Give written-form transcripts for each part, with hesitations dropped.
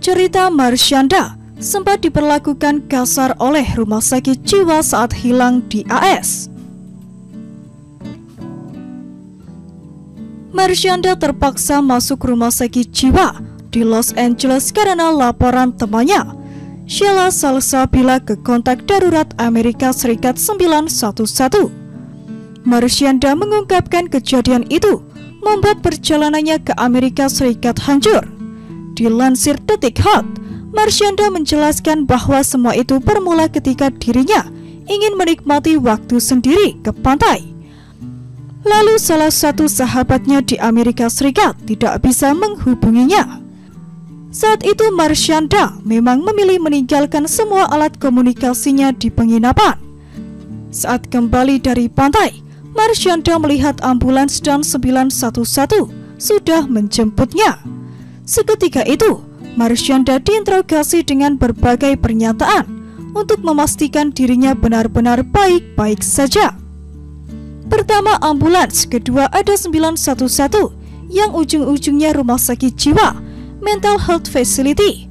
Cerita Marsyanda sempat diperlakukan kasar oleh rumah sakit jiwa saat hilang di AS. Marsyanda terpaksa masuk rumah sakit jiwa di Los Angeles karena laporan temannya, Sheila Salsabila, ke kontak darurat Amerika Serikat 911. Marsyanda mengungkapkan kejadian itu membuat perjalanannya ke Amerika Serikat hancur. Dilansir Detik Hot, Marsyanda menjelaskan bahwa semua itu bermula ketika dirinya ingin menikmati waktu sendiri ke pantai. Lalu salah satu sahabatnya di Amerika Serikat tidak bisa menghubunginya. Saat itu Marsyanda memang memilih meninggalkan semua alat komunikasinya di penginapan. Saat kembali dari pantai, Marsyanda melihat ambulans dan 911 sudah menjemputnya. Seketika itu, Marsyanda diinterogasi dengan berbagai pernyataan untuk memastikan dirinya benar-benar baik-baik saja. Pertama ambulans, kedua ada 911 yang ujung-ujungnya rumah sakit jiwa, mental health facility.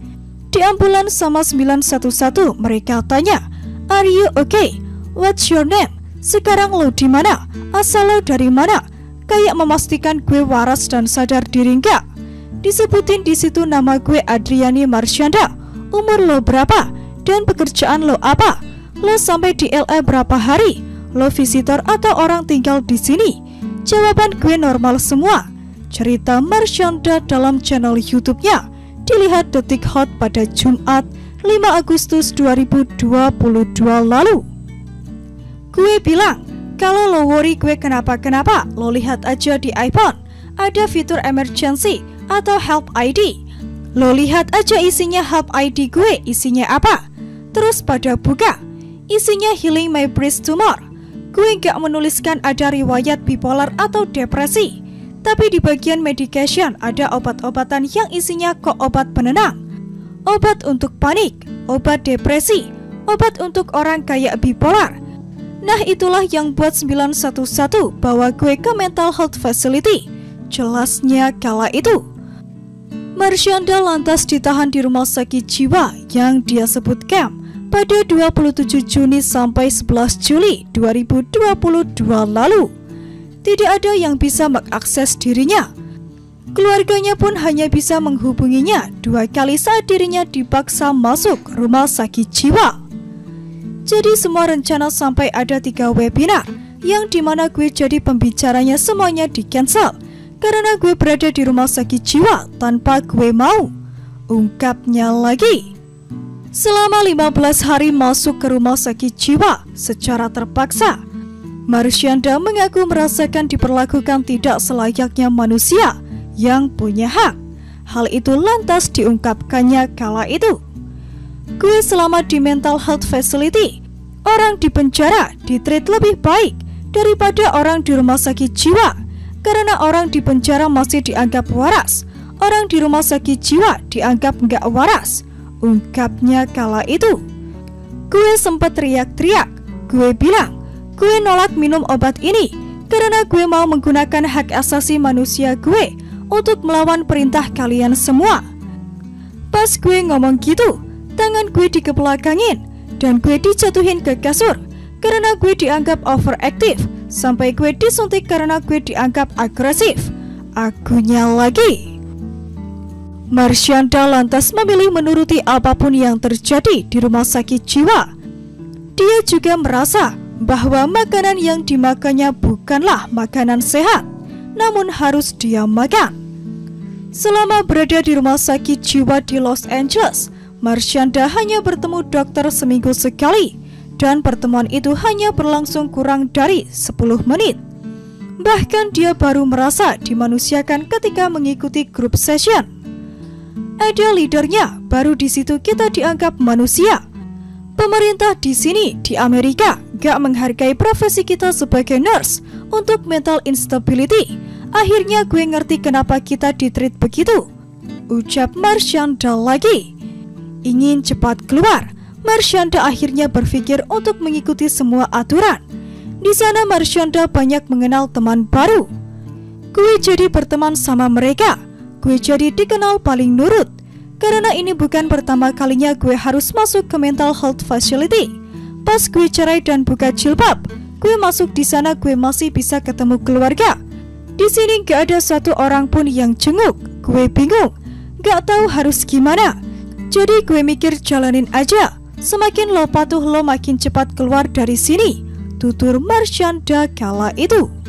Di ambulans sama 911 mereka tanya, "Are you okay? What's your name? Sekarang lo di mana? Asal lo dari mana?" Kayak memastikan gue waras dan sadar diri enggak. Disebutin di situ nama gue Adriani Marsyanda, umur lo berapa, dan pekerjaan lo apa, lo sampai di LA berapa hari, lo visitor atau orang tinggal di sini. Jawaban gue normal semua. Cerita Marsyanda dalam channel YouTube-nya dilihat Detik Hot pada Jumat 5 Agustus 2022 lalu. Gue bilang, kalau lo worry gue kenapa-kenapa, lo lihat aja di iPhone, ada fitur emergency atau help ID. Lo lihat aja isinya help ID gue, isinya apa? Terus pada buka, isinya healing my breast tumor. Gue gak menuliskan ada riwayat bipolar atau depresi, tapi di bagian medication ada obat-obatan yang isinya kok obat penenang, obat untuk panik, obat depresi, obat untuk orang kayak bipolar. Nah itulah yang buat 911 bawa gue ke mental health facility, jelasnya kala itu. Marsyanda lantas ditahan di rumah sakit jiwa yang dia sebut camp pada 27 Juni sampai 11 Juli 2022 lalu. Tidak ada yang bisa mengakses dirinya. Keluarganya pun hanya bisa menghubunginya 2 kali saat dirinya dipaksa masuk rumah sakit jiwa. Jadi semua rencana sampai ada 3 webinar yang dimana gue jadi pembicaranya semuanya di cancel karena gue berada di rumah sakit jiwa tanpa gue mau, ungkapnya lagi. Selama 15 hari masuk ke rumah sakit jiwa secara terpaksa, Marsyanda mengaku merasakan diperlakukan tidak selayaknya manusia yang punya hak. Hal itu lantas diungkapkannya kala itu. Gue selama di mental health facility, orang di penjara ditreat lebih baik daripada orang di rumah sakit jiwa. Karena orang di penjara masih dianggap waras, orang di rumah sakit jiwa dianggap nggak waras, ungkapnya kala itu. Gue sempat teriak-teriak, gue bilang, gue nolak minum obat ini karena gue mau menggunakan hak asasi manusia gue untuk melawan perintah kalian semua. Pas gue ngomong gitu, tangan gue dikebelakangin dan gue dijatuhin ke kasur karena gue dianggap overactive. Sampai gue disuntik karena gue dianggap agresif, akunya lagi. Marsyanda lantas memilih menuruti apapun yang terjadi di rumah sakit jiwa. Dia juga merasa bahwa makanan yang dimakannya bukanlah makanan sehat, namun harus dia makan. Selama berada di rumah sakit jiwa di Los Angeles, Marsyanda hanya bertemu dokter seminggu sekali. Dan pertemuan itu hanya berlangsung kurang dari 10 menit. Bahkan dia baru merasa dimanusiakan ketika mengikuti grup session. Ada leadernya, baru di situ kita dianggap manusia. Pemerintah di sini, di Amerika, gak menghargai profesi kita sebagai nurse untuk mental instability. Akhirnya gue ngerti kenapa kita ditreat begitu, ucap Marsyanda lagi. Ingin cepat keluar, Marsyanda akhirnya berpikir untuk mengikuti semua aturan. Di sana Marsyanda banyak mengenal teman baru. Gue jadi berteman sama mereka. Gue jadi dikenal paling nurut. Karena ini bukan pertama kalinya gue harus masuk ke mental health facility. Pas gue cerai dan buka jilbab, gue masuk di sana gue masih bisa ketemu keluarga. Di sini gak ada satu orang pun yang jenguk. Gue bingung, gak tahu harus gimana. Jadi gue mikir jalanin aja. Semakin lo patuh lo makin cepat keluar dari sini, tutur Marshanda kala itu.